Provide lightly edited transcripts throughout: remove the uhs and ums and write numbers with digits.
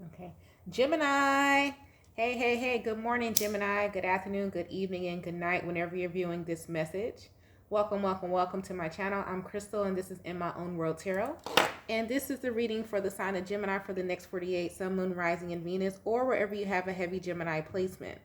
Okay. Gemini. Hey, hey, hey. Good morning, Gemini. Good afternoon, good evening, and good night whenever you're viewing this message. Welcome, welcome, welcome to my channel. I'm Crystal, and this is In My Own World Tarot. And this is the reading for the sign of Gemini for the next 48, Sun, Moon, Rising, and Venus, or wherever you have a heavy Gemini placement.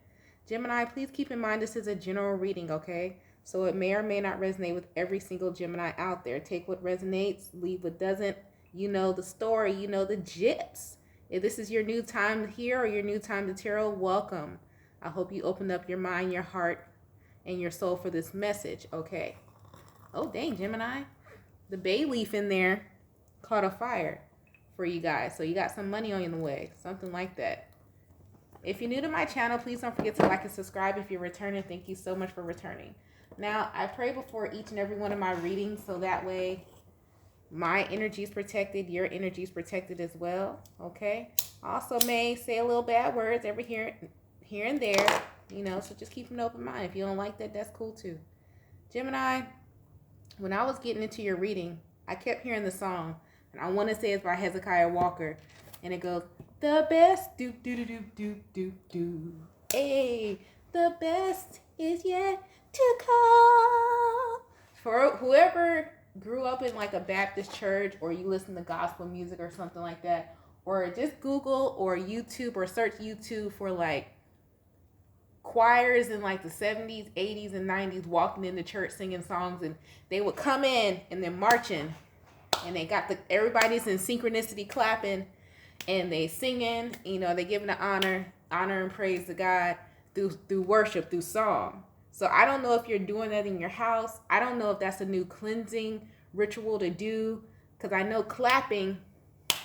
Gemini, please keep in mind this is a general reading, okay? So it may or may not resonate with every single Gemini out there. Take what resonates, leave what doesn't. You know the story, you know the gyps. If this is your new time here or your new time to tarot, welcome. I hope you open up your mind, your heart, and your soul for this message, okay? Oh, dang, Gemini. The bay leaf in there caught a fire for you guys. So you got some money on the way, something like that. If you're new to my channel, please don't forget to like and subscribe. If you're returning, thank you so much for returning. Now, I pray before each and every one of my readings so that way my energy is protected, your energy is protected as well, okay? I also may say a little bad words every here and there, you know, so just keep an open mind. If you don't like that, that's cool too. Gemini, when I was getting into your reading, I kept hearing the song, and I want to say it's by Hezekiah Walker, and it goes, the best, do, do, do, do, do, do, do. Hey, the best is yet to come. For whoever grew up in like a Baptist church, or you listen to gospel music or something like that, or just Google or YouTube or search YouTube for like choirs in like the 70s, 80s, and 90s walking into church singing songs, and they would come in and they're marching, and they got everybody's in synchronicity clapping, and they singing, you know, they giving the honor and praise to God through worship, through song. So I don't know if you're doing that in your house. I don't know if that's a new cleansing ritual to do, because I know clapping,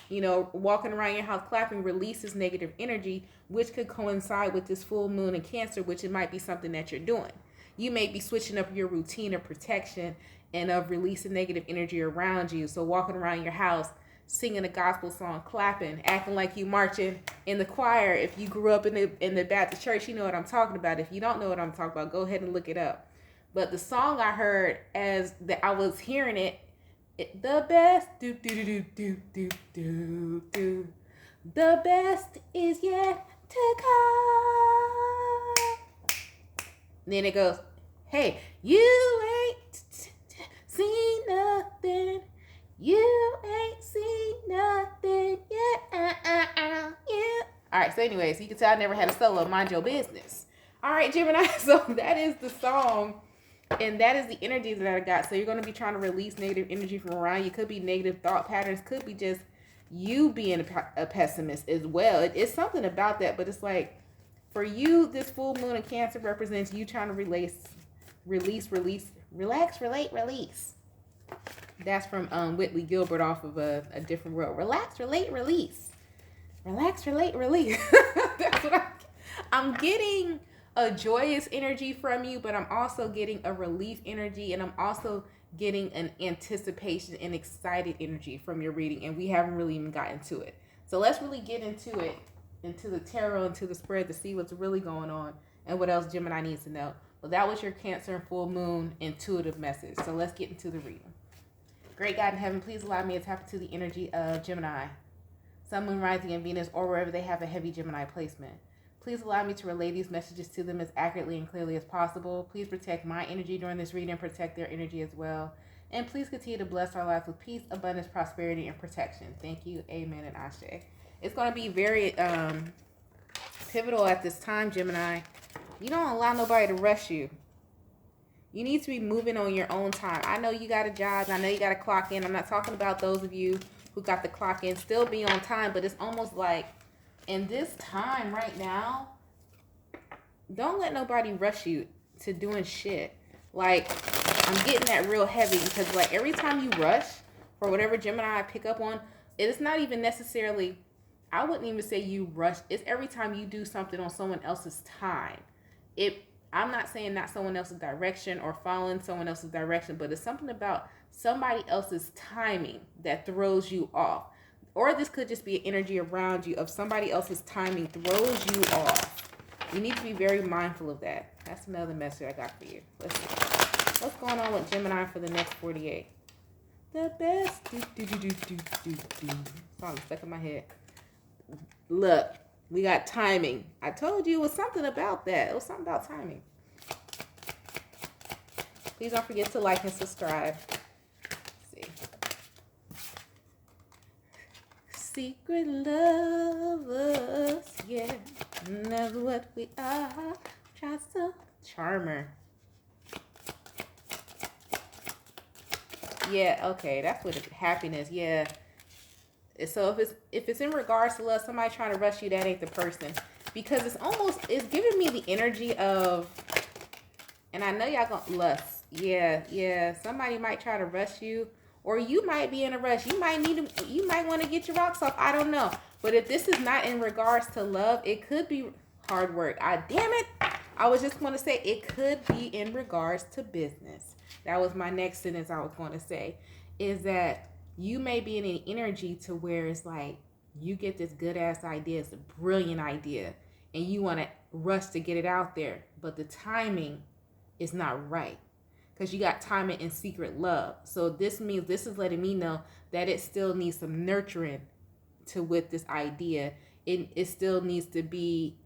you know, walking around your house clapping releases negative energy, which could coincide with this full moon in Cancer, which it might be something that you're doing. You may be switching up your routine of protection and of releasing negative energy around you. So walking around your house, singing a gospel song, clapping, acting like you marching in the choir. If you grew up in the Baptist church, you know what I'm talking about. If you don't know what I'm talking about, go ahead and look it up. But the song I heard as I was hearing it, the best, do do do do do do do, the best is yet to come. Then it goes, hey, you ain't seen nothing. You ain't seen nothing yet. Yeah. All right, so anyways, you can tell I never had a solo. Mind your business. All right, Gemini, so that is the song, and that is the energy that I got. So you're going to be trying to release negative energy from around you. Could be negative thought patterns. Could be just you being a pessimist as well. It's something about that, but it's like, for you, this full moon in Cancer represents you trying to relax, relate, release. That's from Whitley Gilbert off of a different world. Relax, relate, release. Relax, relate, release. That's what I'm getting a joyous energy from you, but I'm also getting a relief energy, and I'm also getting an anticipation and excited energy from your reading, and we haven't really even gotten to it. So let's really get into it, into the tarot, into the spread, to see what's really going on and what else Gemini needs to know. Well, that was your Cancer and full moon intuitive message. So let's get into the reading. Great God in heaven, please allow me to tap into the energy of Gemini, Sun, Moon, Rising, and Venus, or wherever they have a heavy Gemini placement. Please allow me to relay these messages to them as accurately and clearly as possible. Please protect my energy during this reading and protect their energy as well. And please continue to bless our lives with peace, abundance, prosperity, and protection. Thank you. Amen and Ashe. It's going to be very pivotal at this time, Gemini. You don't allow nobody to rush you. You need to be moving on your own time. I know you got a job. I know you got to clock in. I'm not talking about those of you who got the clock in. Still be on time, but it's almost like in this time right now, don't let nobody rush you to doing shit. Like, I'm getting that real heavy, because like every time you rush for whatever Gemini I pick up on, it's not even necessarily, I wouldn't even say you rush. It's every time you do something on someone else's time. I'm not saying not someone else's direction or following someone else's direction, but it's something about somebody else's timing that throws you off. Or this could just be an energy around you of somebody else's timing throws you off. You need to be very mindful of that. That's another message I got for you. Let's see. What's going on with Gemini for the next 48? The best. Song stuck in my head. Look, we got timing. I told you it was something about that. It was something about timing. Please don't forget to like and subscribe. Let's see. Secret lovers, yeah. Never what we are. Try so charmer. Yeah, okay, that's what happiness. Yeah. So if it's in regards to love, somebody trying to rush you, that ain't the person, because it's giving me the energy of, and I know y'all gonna lust. Yeah. Somebody might try to rush you, or you might be in a rush. You might want to get your rocks off. I don't know. But if this is not in regards to love, it could be hard work. Damn it. I was just going to say it could be in regards to business. That was my next sentence I was going to say, is that you may be in an energy to where it's like you get this good ass idea, it's a brilliant idea, and you want to rush to get it out there, but the timing is not right because you got timing in secret love. So this means, this is letting me know that it still needs some nurturing to with this idea. It still needs to be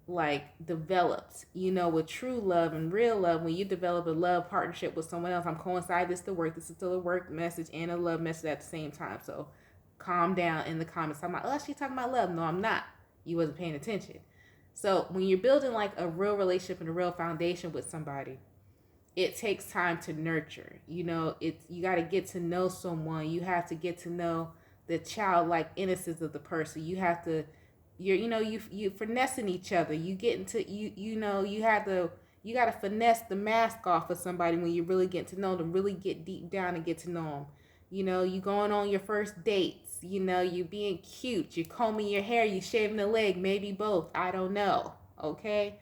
like developed, with true love and real love. When you develop a love partnership with someone else, I'm coincide this to work. This is still a work message and a love message at the same time. So calm down in the comments. I'm like, oh, she's talking about love. No, I'm not. You wasn't paying attention. So when you're building like a real relationship and a real foundation with somebody, it takes time to nurture. You got to get to know someone. You have to get to know the childlike innocence of the person. You have to, you finessing each other. You get into, you got to finesse the mask off of somebody when you really get to know them, really get deep down and get to know them. You going on your first dates, you being cute, you combing your hair, you shaving a leg, maybe both. I don't know. Okay.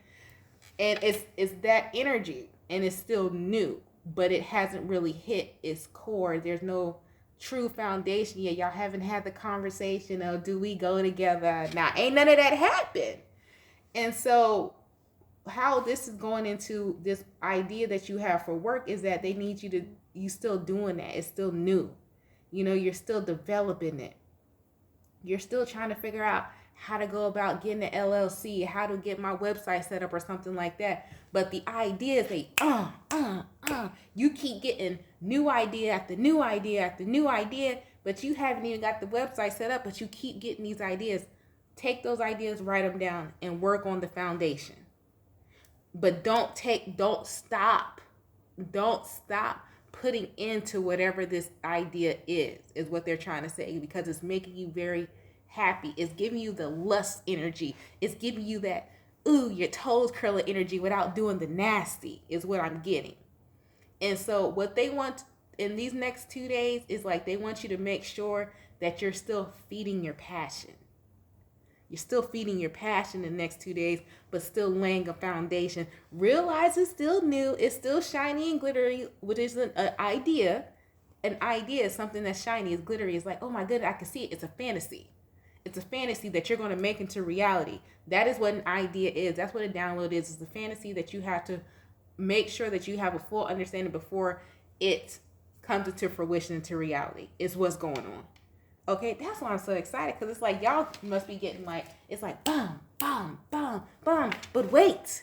And it's that energy, and it's still new, but it hasn't really hit its core. There's no true foundation yet. Y'all haven't had the conversation of, do we go together? Nah, ain't none of that happened. And so how this is going into this idea that you have for work is that they need you still doing that. It's still new. You're still developing it. You're still trying to figure out how to go about getting an LLC, how to get my website set up or something like that. But the idea is you keep getting new idea after new idea after new idea, but you haven't even got the website set up, but you keep getting these ideas. Take those ideas, write them down, and work on the foundation. But don't stop putting into whatever this idea is what they're trying to say, because it's making you very happy. It's giving you the lust energy. It's giving you that, ooh, your toes curling energy without doing the nasty, is what I'm getting. And so what they want in these next 2 days is like, they want you to make sure that you're still feeding your passion. You're still feeding your passion in the next 2 days, but still laying a foundation. Realize it's still new. It's still shiny and glittery, which is an idea. An idea is something that's shiny, is glittery. It's like, oh my goodness, I can see it. It's a fantasy. It's a fantasy that you're going to make into reality. That is what an idea is. That's what a download is. It's a fantasy that you have to make sure that you have a full understanding before it comes into fruition, into reality. Is what's going on. Okay, that's why I'm so excited, because it's like y'all must be getting like, it's like boom, boom, boom, boom. But wait,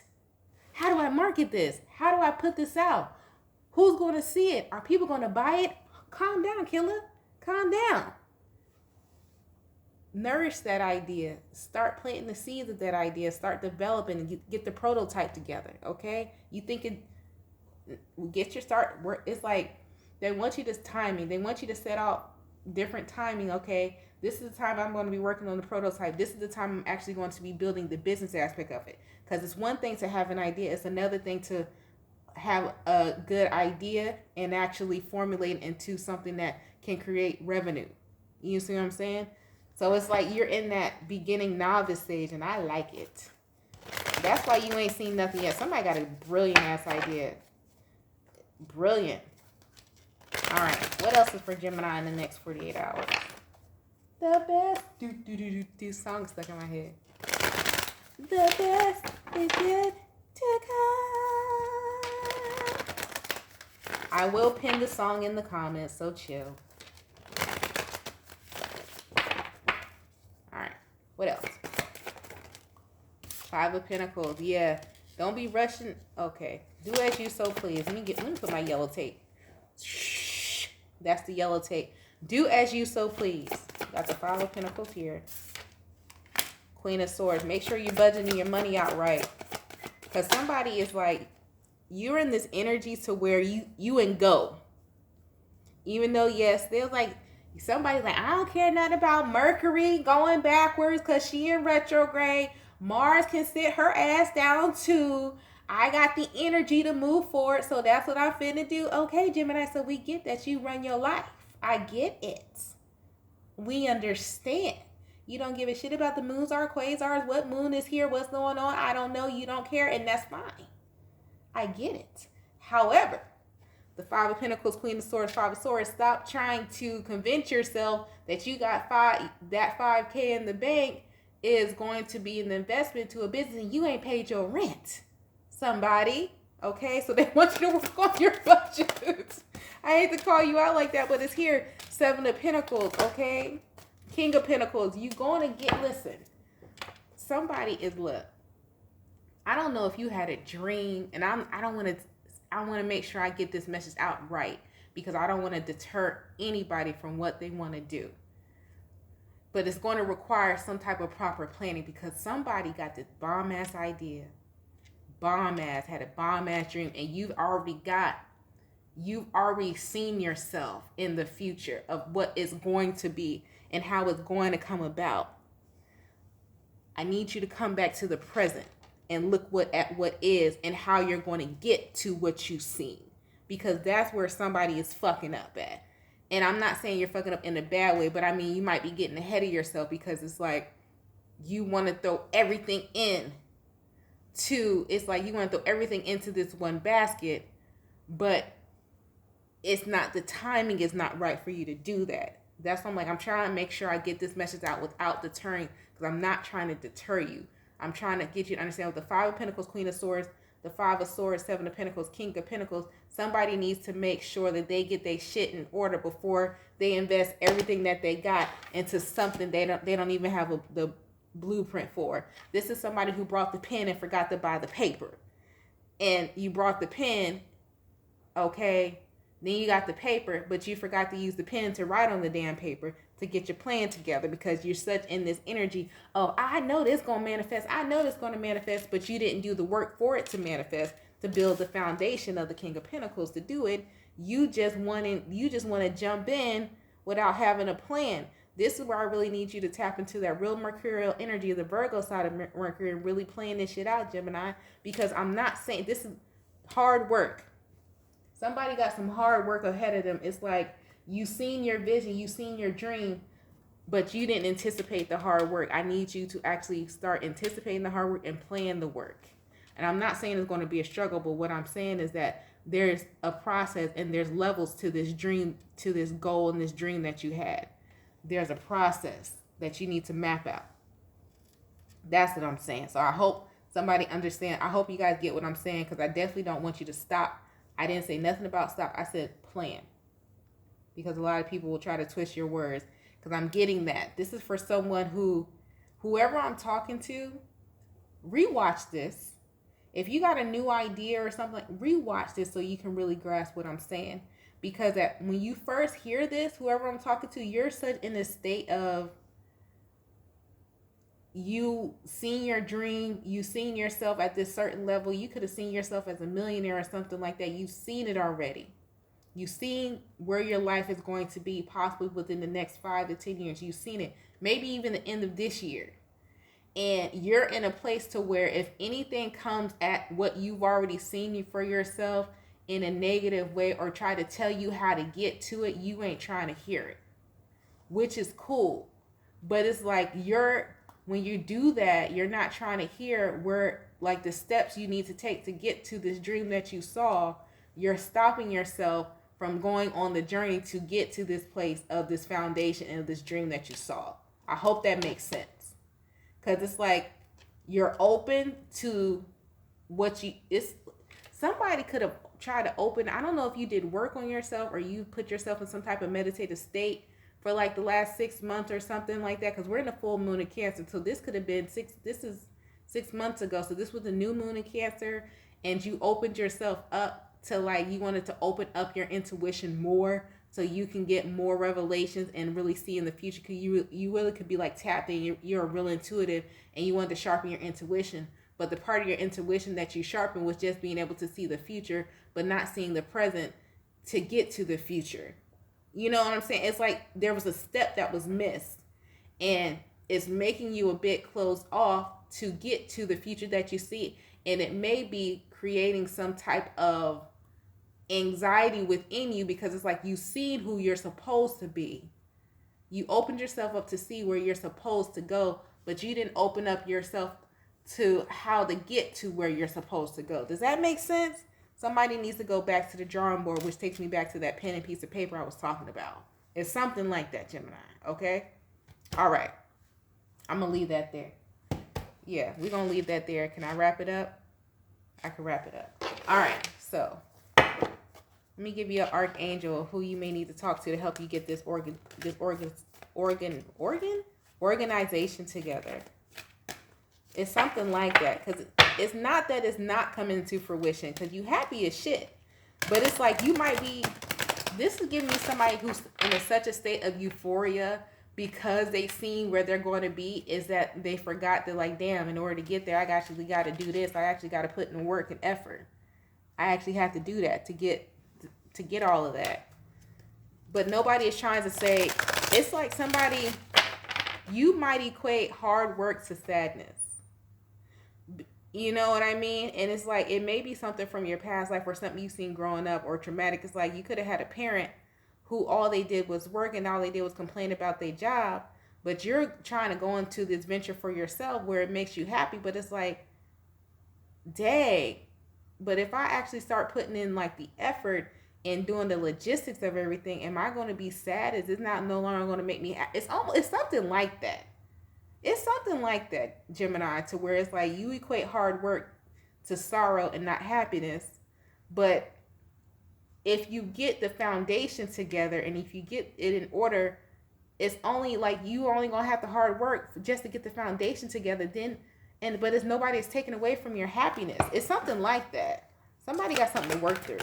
how do I market this? How do I put this out? Who's going to see it? Are people going to buy it? Calm down, killer. Calm down. Nourish that idea. Start planting the seeds of that idea. Start developing and get the prototype together. Okay, you think get your start. It's like they want you to timing. They want you to set out different timing. Okay, this is the time I'm going to be working on the prototype. This is the time I'm actually going to be building the business aspect of it. Because it's one thing to have an idea. It's another thing to have a good idea and actually formulate it into something that can create revenue. You see what I'm saying? So it's like you're in that beginning novice stage, and I like it. That's why you ain't seen nothing yet. Somebody got a brilliant ass idea. Brilliant. All right. What else is for Gemini in the next 48 hours? The best. Do song stuck in my head. The best is yet to come. I will pin the song in the comments, so chill. What else? Five of Pentacles. Yeah. Don't be rushing. Okay. Do as you so please. Let me put my yellow tape. That's the yellow tape. Do as you so please. Got the Five of Pentacles here. Queen of Swords. Make sure you're budgeting your money out right. Because somebody is like, you're in this energy to where you and go. Even though, yes, there's like, somebody's like, I don't care nothing about Mercury going backwards because she in retrograde. Mars can sit her ass down too. I got the energy to move forward, so that's what I'm finna do. Okay, Gemini, so we get that you run your life. I get it. We understand. You don't give a shit about the moons or quasars, what moon is here, what's going on. I don't know. You don't care, and that's fine. I get it. However, the Five of Pentacles, Queen of Swords, Five of Swords, stop trying to convince yourself that you got that 5K in the bank is going to be an investment to a business and you ain't paid your rent. Somebody, okay? So they want you to work on your budget. I hate to call you out like that, but it's here. Seven of Pentacles, okay? King of Pentacles, you going to get, listen, somebody is, look, I don't know if you had a dream, and I want to make sure I get this message out right, because I don't want to deter anybody from what they want to do. But it's going to require some type of proper planning, because somebody got this bomb-ass idea, had a bomb-ass dream, and you've already seen yourself in the future of what it's going to be and how it's going to come about. I need you to come back to the present and look at what is and how you're going to get to what you've seen, because that's where somebody is fucking up at. And I'm not saying you're fucking up in a bad way, but I mean, you might be getting ahead of yourself, because it's like you want to throw everything into this one basket, but it's not, the timing is not right for you to do that. That's why I'm trying to make sure I get this message out without deterring, because I'm not trying to deter you. I'm trying to get you to understand, with the Five of Pentacles, Queen of Swords, the Five of Swords, Seven of Pentacles, King of Pentacles, somebody needs to make sure that they get their shit in order before they invest everything that they got into something they don't even have the blueprint for. This is somebody who brought the pen and forgot to buy the paper. And you brought the pen, okay, then you got the paper, but you forgot to use the pen to write on the damn paper to get your plan together, because you're such in this energy of, I know this going to manifest. I know this going to manifest, but you didn't do the work for it to manifest, to build the foundation of the King of Pentacles to do it. You just want to jump in without having a plan. This is where I really need you to tap into that real mercurial energy, the Virgo side of Mercury, and really playing this shit out, Gemini, because I'm not saying this is hard work. Somebody got some hard work ahead of them. It's like, you seen your vision, you seen your dream, but you didn't anticipate the hard work. I need you to actually start anticipating the hard work and plan the work. And I'm not saying it's going to be a struggle, but what I'm saying is that there's a process and there's levels to this dream, to this goal and this dream that you had. There's a process that you need to map out. That's what I'm saying. So I hope somebody understands. I hope you guys get what I'm saying, because I definitely don't want you to stop. I didn't say nothing about stop. I said plan. Because a lot of people will try to twist your words, because I'm getting that. This is for someone whoever I'm talking to, rewatch this. If you got a new idea or something, rewatch this so you can really grasp what I'm saying. Because when you first hear this, whoever I'm talking to, you're such in a state of, you seen your dream, you seen yourself at this certain level. You could have seen yourself as a millionaire or something like that. You've seen it already. You've seen where your life is going to be, possibly within the next 5 to 10 years. You've seen it, maybe even the end of this year. And you're in a place to where if anything comes at what you've already seen for yourself in a negative way, or try to tell you how to get to it, you ain't trying to hear it, which is cool. But it's like when you do that, you're not trying to hear where, like, the steps you need to take to get to this dream that you saw. You're stopping yourself from going on the journey to get to this place of this foundation and of this dream that you saw. I hope that makes sense. Because it's like you're open to somebody could have tried to open. I don't know if you did work on yourself or you put yourself in some type of meditative state, for like the last 6 months or something like that, because we're in a full moon in Cancer. So this could have been this is 6 months ago. So this was a new moon in Cancer, and you opened yourself up to, like, you wanted to open up your intuition more so you can get more revelations and really see in the future. Because you really could be like tapped in. You're a real intuitive, and you wanted to sharpen your intuition. But the part of your intuition that you sharpened was just being able to see the future, but not seeing the present to get to the future. You know what I'm saying? It's like there was a step that was missed, and it's making you a bit closed off to get to the future that you see. And it may be creating some type of anxiety within you, because it's like you seen who you're supposed to be. You opened yourself up to see where you're supposed to go, but you didn't open up yourself to how to get to where you're supposed to go. Does that make sense? Somebody needs to go back to the drawing board, which takes me back to that pen and piece of paper I was talking about. It's something like that, Gemini. Okay? All right. I'm going to leave that there. Yeah, we're going to leave that there. Can I wrap it up? I can wrap it up. All right. So let me give you an archangel who you may need to talk to help you get this organization together. It's something like that, because it's not that it's not coming to fruition, because you happy as shit, but it's like you might be, this is giving me somebody who's in such a state of euphoria because they seen where they're going to be, is that they forgot that, like, damn, in order to get there, I actually got to do this. I actually got to put in work and effort. I actually have to do that to get all of that. But nobody is trying to say, it's like somebody, you might equate hard work to sadness. You know what I mean? And it's like, it may be something from your past life or something you've seen growing up or traumatic. It's like you could have had a parent who all they did was work and all they did was complain about their job. But you're trying to go into this venture for yourself where it makes you happy. But it's like, dang. But if I actually start putting in like the effort and doing the logistics of everything, am I going to be sad? Is it not no longer going to make me happy? It's something like that. It's something like that, Gemini, to where it's like you equate hard work to sorrow and not happiness. But if you get the foundation together and if you get it in order, it's only like you only going to have to hard work just to get the foundation together. But it's nobody's taking away from your happiness. It's something like that. Somebody got something to work through.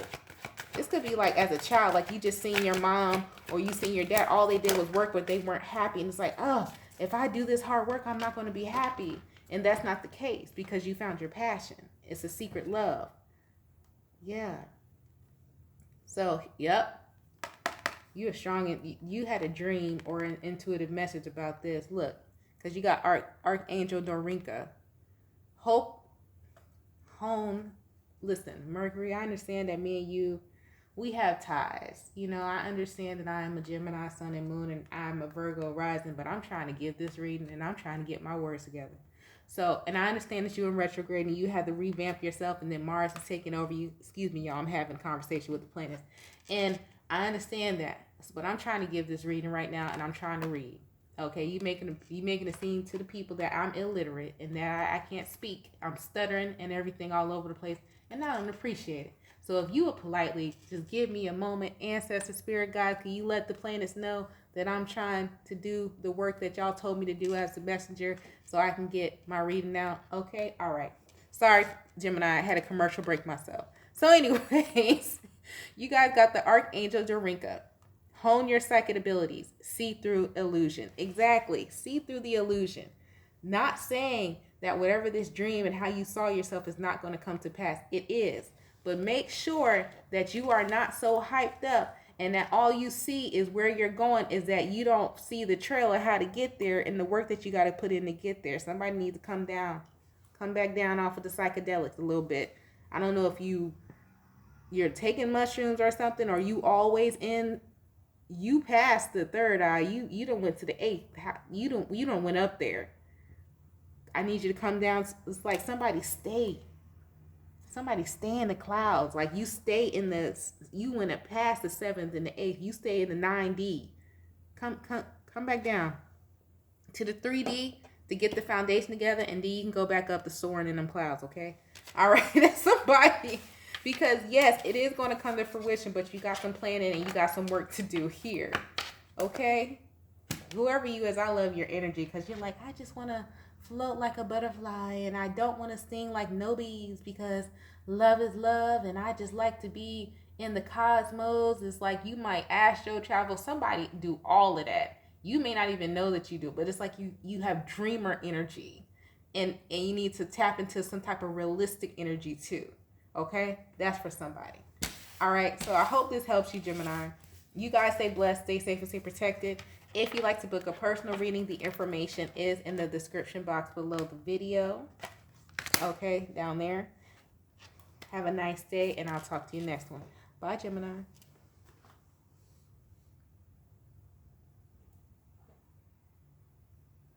This could be like as a child, like you just seen your mom or you seen your dad, all they did was work, but they weren't happy. And it's like, oh, if I do this hard work, I'm not going to be happy. And that's not the case because you found your passion. It's a secret love. Yeah. So, yep. You are strong and you had a dream or an intuitive message about this. Look, because you got Archangel Dorinka. Hope, hone. Listen, Mercury, I understand that me and you, we have ties. You know, I understand that I am a Gemini sun and moon and I'm a Virgo rising, but I'm trying to give this reading and I'm trying to get my words together. So, and I understand that you're in retrograde and you had to revamp yourself and then Mars is taking over you. Excuse me, y'all, I'm having a conversation with the planets. And I understand that, but I'm trying to give this reading right now and I'm trying to read. Okay, you making a scene to the people that I'm illiterate and that I can't speak. I'm stuttering and everything all over the place and I don't appreciate it. So if you would politely just give me a moment, ancestor, spirit guide, can you let the planets know that I'm trying to do the work that y'all told me to do as the messenger so I can get my reading out? Okay, all right. Sorry, Gemini, I had a commercial break myself. So anyways, you guys got the Archangel Dorinka. Hone your psychic abilities. See through illusion. Exactly. See through the illusion. Not saying that whatever this dream and how you saw yourself is not going to come to pass. It is. But make sure that you are not so hyped up and that all you see is where you're going, is that you don't see the trail of how to get there and the work that you got to put in to get there. Somebody needs to come back down off of the psychedelics a little bit. I don't know if you're taking mushrooms or something, or you always you passed the third eye. You done went to the eighth. You don't went up there. I need you to come down. It's like somebody stay in the clouds. Like you you went up past the seventh and the eighth. You stay in the 9D. Come back down to the 3D to get the foundation together, and then you can go back up to soaring in them clouds, okay? All right, that's somebody. Because yes, it is going to come to fruition, but you got some planning and you got some work to do here. Okay? whoever you is, I love your energy because you're like, I just want to float like a butterfly and I don't want to sting like no bees because love is love and I just like to be in the cosmos. It's like you might astro travel. Somebody do all of that. You may not even know that you do, but it's like you have dreamer energy. And you need to tap into some type of realistic energy too. Okay? That's for somebody. All right. So I hope this helps you, Gemini. You guys stay blessed, stay safe, and stay protected. If you'd like to book a personal reading, the information is in the description box below the video. Okay, down there. Have a nice day, and I'll talk to you next one. Bye, Gemini.